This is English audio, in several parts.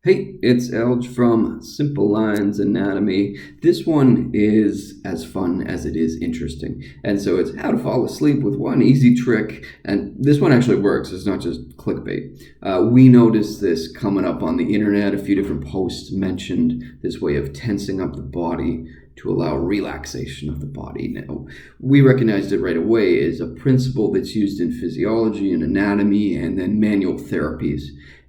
Hey, it's Elge from Simple Lines Anatomy. This one is as fun as it is interesting. And so it's how to fall asleep with one easy trick. And this one actually works. It's not just clickbait. We noticed this coming up on the internet. A few different posts mentioned this way of tensing up the body to allow relaxation of the body. Now, we recognized it right away as a principle that's used in physiology and anatomy and then manual therapies.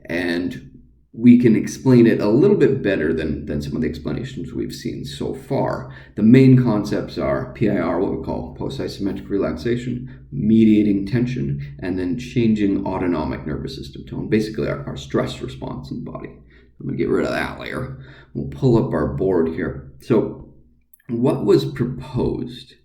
And we can explain it a little bit better than some of the explanations we've seen so far. The main concepts are PIR, what we call post-isometric relaxation, mediating tension, and then changing autonomic nervous system tone, basically our stress response in the body. I'm going to get rid of that layer. We'll pull up our board here. So what was proposed,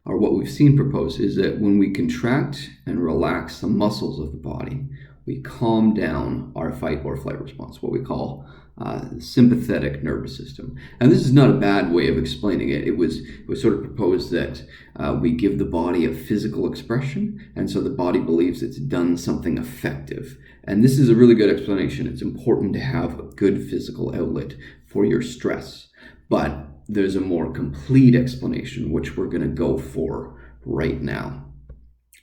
or what we've seen proposed, is that when we contract and relax the muscles of the body, we calm down our fight or flight response, what we call the sympathetic nervous system. And this is not a bad way of explaining it. It was sort of proposed that we give the body a physical expression, and so the body believes it's done something effective. And this is a really good explanation. It's important to have a good physical outlet for your stress. But there's a more complete explanation, which we're going to go for right now.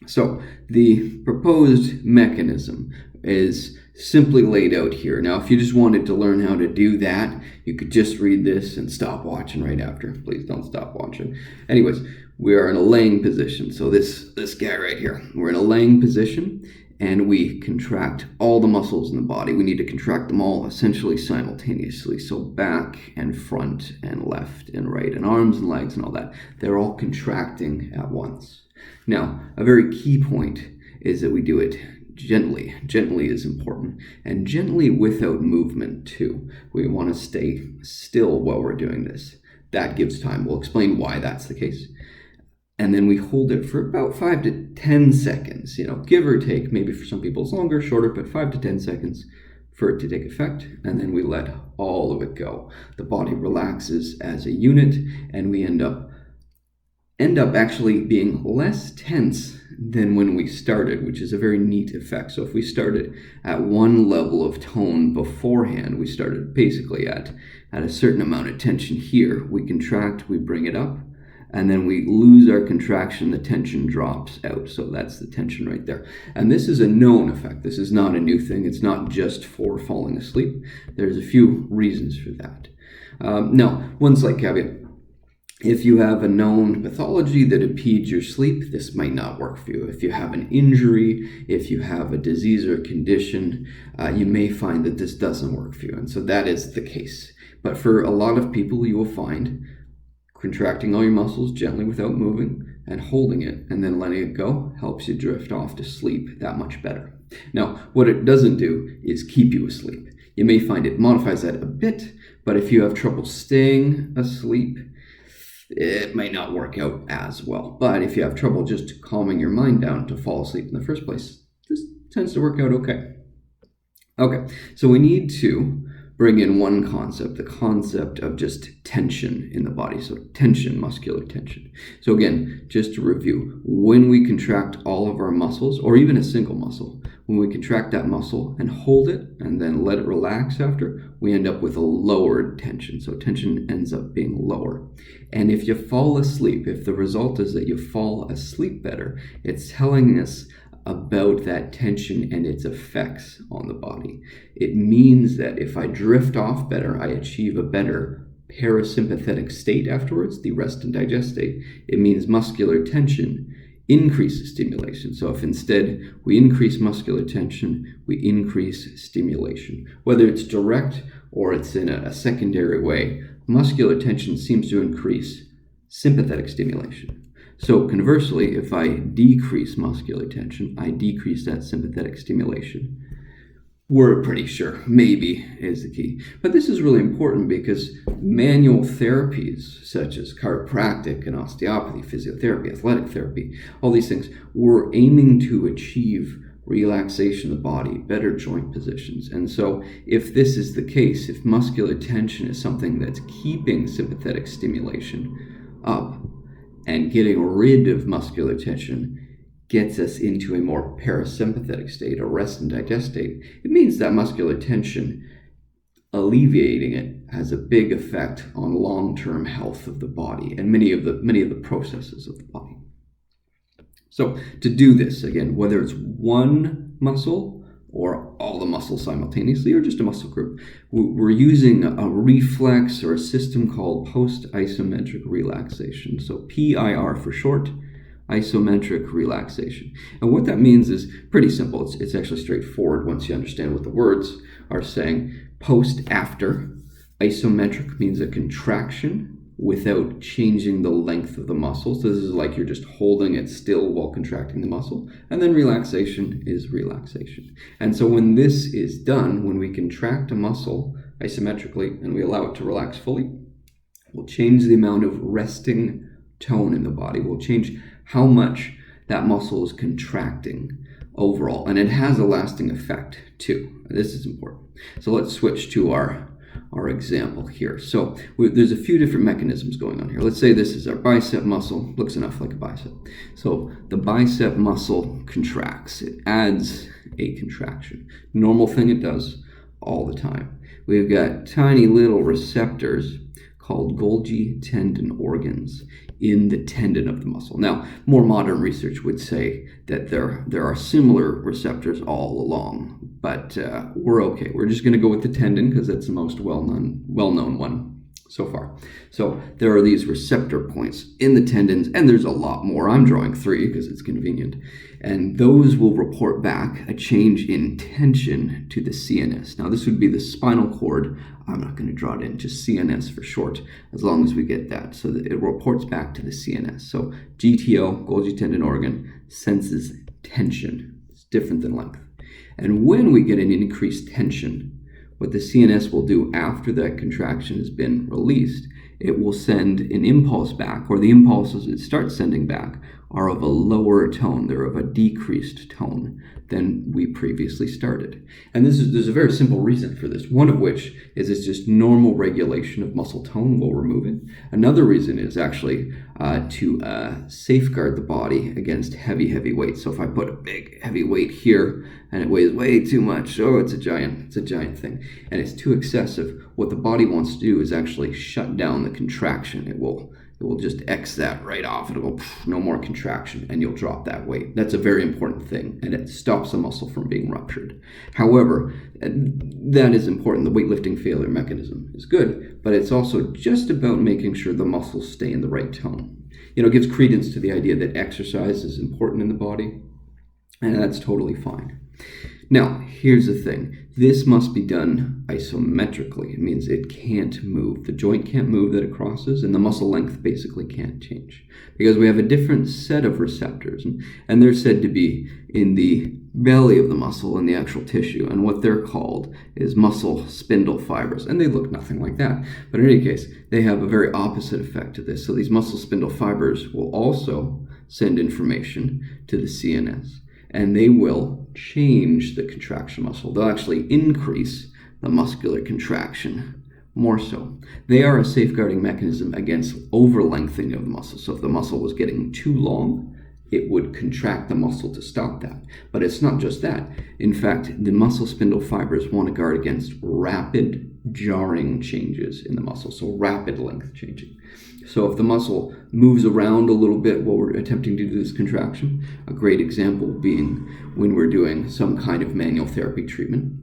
So the proposed mechanism is simply laid out here. Now, if you just wanted to learn how to do that, you could just read this and stop watching right after. Please don't stop watching. Anyways, we are in a laying position. So this guy right here, we're in a laying position, and we contract all the muscles in the body. We need to contract them all essentially simultaneously. So back and front and left and right and arms and legs and all that, they're all contracting at once. Now, a very key point is that we do it gently. Gently is important, and gently without movement too. We want to stay still while we're doing this. That gives time. We'll explain why that's the case. And then we hold it for about 5 to 10 seconds, give or take. Maybe for some people it's longer, shorter, but 5 to 10 seconds for it to take effect. And then we let all of it go. The body relaxes as a unit, and we end up actually being less tense than when we started, which is a very neat effect. So if we started at one level of tone beforehand, we started basically at a certain amount of tension here. We contract, we bring it up, and then we lose our contraction, the tension drops out. So that's the tension right there. And this is a known effect. This is not a new thing. It's not just for falling asleep. There's a few reasons for that. Now, one slight caveat. If you have a known pathology that impedes your sleep, this might not work for you. If you have an injury, if you have a disease or condition, you may find that this doesn't work for you. And so that is the case. But for a lot of people, you will find contracting all your muscles gently without moving and holding it and then letting it go helps you drift off to sleep that much better. Now, what it doesn't do is keep you asleep. You may find it modifies that a bit, but if you have trouble staying asleep, it might not work out as well. But if you have trouble just calming your mind down to fall asleep in the first place, this tends to work out okay. Okay, so we need to bring in one concept, the concept of just tension in the body. So tension, muscular tension. So again, just to review, when we contract all of our muscles, or even a single muscle, when we contract that muscle and hold it and then let it relax after, we end up with a lowered tension. So tension ends up being lower. And if you fall asleep, if the result is that you fall asleep better, it's telling us about that tension and its effects on the body. It means that if I drift off better, I achieve a better parasympathetic state afterwards, the rest and digest state. It means muscular tension increases stimulation. So if instead we increase muscular tension, we increase stimulation. Whether it's direct or it's in a secondary way, muscular tension seems to increase sympathetic stimulation. So conversely, if I decrease muscular tension, I decrease that sympathetic stimulation. We're pretty sure, maybe is the key. But this is really important because manual therapies such as chiropractic and osteopathy, physiotherapy, athletic therapy, all these things, we're aiming to achieve relaxation of the body, better joint positions. And so if this is the case, if muscular tension is something that's keeping sympathetic stimulation up, and getting rid of muscular tension gets us into a more parasympathetic state, a rest and digest state, it means that muscular tension alleviating it has a big effect on long-term health of the body and many of the processes of the body. So to do this, again, whether it's one muscle or all the muscles simultaneously or just a muscle group, we're using a reflex or a system called post-isometric relaxation. So PIR for short, isometric relaxation. And what that means is pretty simple. It's actually straightforward once you understand what the words are saying. Post, after. Isometric means a contraction without changing the length of the muscle. So this is like you're just holding it still while contracting the muscle. And then relaxation is relaxation. And so when this is done, when we contract a muscle isometrically and we allow it to relax fully, we'll change the amount of resting tone in the body. We'll change how much that muscle is contracting overall. And it has a lasting effect too. This is important. So let's switch to our example here. So there's a few different mechanisms going on here. Let's say this is our bicep muscle. Looks enough like a bicep. So the bicep muscle contracts. It adds a contraction. Normal thing it does all the time. We've got tiny little receptors called Golgi tendon organs in the tendon of the muscle. Now, more modern research would say that there are similar receptors all along, but we're okay. We're just going to go with the tendon because that's the most well-known one so far. So there are these receptor points in the tendons, and there's a lot more. I'm drawing 3 because it's convenient. And those will report back a change in tension to the CNS. Now, this would be the spinal cord. I'm not going to draw it in, just CNS for short, as long as we get that. So that it reports back to the CNS. So GTO, Golgi tendon organ, senses tension. It's different than length. And when we get an increased tension, what the CNS will do after that contraction has been released, it will send an impulse back, or the impulses it starts sending back are of a lower tone. They're of a decreased tone than we previously started. And there's a very simple reason for this, one of which is it's just normal regulation of muscle tone while we're moving. Another reason is actually to safeguard the body against heavy weight. So if I put a big heavy weight here and it weighs way too much, it's a giant thing, and it's too excessive, what the body wants to do is actually shut down the contraction. It will just X that right off. It'll go, no more contraction, and you'll drop that weight. That's a very important thing, and it stops the muscle from being ruptured. However, that is important. The weightlifting failure mechanism is good, but it's also just about making sure the muscles stay in the right tone. It gives credence to the idea that exercise is important in the body, and that's totally fine. Now, here's the thing. This must be done isometrically. It means it can't move. The joint can't move that it crosses, and the muscle length basically can't change because we have a different set of receptors, and they're said to be in the belly of the muscle in the actual tissue, and what they're called is muscle spindle fibers, and they look nothing like that. But in any case, they have a very opposite effect to this. So these muscle spindle fibers will also send information to the CNS, and they will change the contraction muscle. They'll actually increase the muscular contraction more so. They are a safeguarding mechanism against over-lengthening of the muscle. So if the muscle was getting too long, it would contract the muscle to stop that. But it's not just that. In fact, the muscle spindle fibers want to guard against rapid jarring changes in the muscle, so rapid length changing. So if the muscle moves around a little bit while we're attempting to do this contraction, a great example being when we're doing some kind of manual therapy treatment,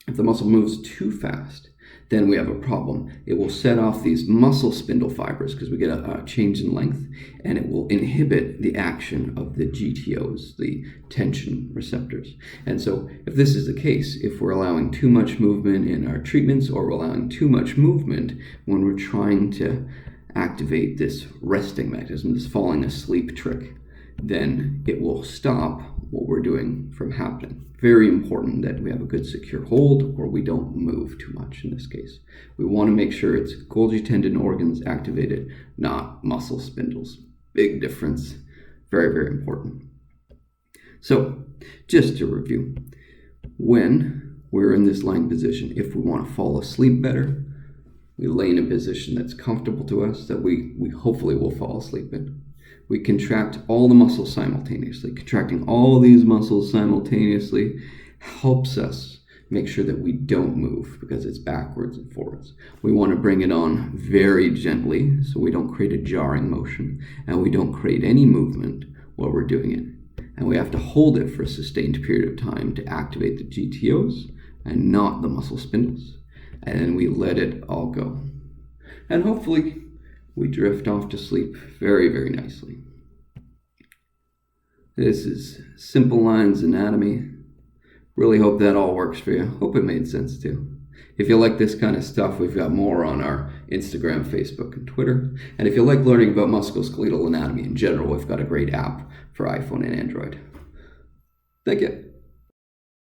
if the muscle moves too fast, then we have a problem. It will set off these muscle spindle fibers because we get a change in length, and it will inhibit the action of the GTOs, the tension receptors. And so if this is the case, if we're allowing too much movement in our treatments, or we're allowing too much movement when we're trying to activate this resting mechanism, this falling asleep trick, then it will stop what we're doing from happening. Very important that we have a good secure hold, or we don't move too much in this case. We want to make sure it's Golgi tendon organs activated, not muscle spindles. Big difference. Very, very important. So, just to review, when we're in this lying position, if we want to fall asleep better, we lay in a position that's comfortable to us, that we hopefully will fall asleep in. We contract all the muscles simultaneously. Contracting all these muscles simultaneously helps us make sure that we don't move because it's backwards and forwards. We want to bring it on very gently so we don't create a jarring motion and we don't create any movement while we're doing it. And we have to hold it for a sustained period of time to activate the GTOs and not the muscle spindles. And then we let it all go. And hopefully we drift off to sleep very, very nicely. This is Simple Lines Anatomy. Really hope that all works for you. Hope it made sense too. If you like this kind of stuff, we've got more on our Instagram, Facebook, and Twitter. And if you like learning about musculoskeletal anatomy in general, we've got a great app for iPhone and Android. Thank you.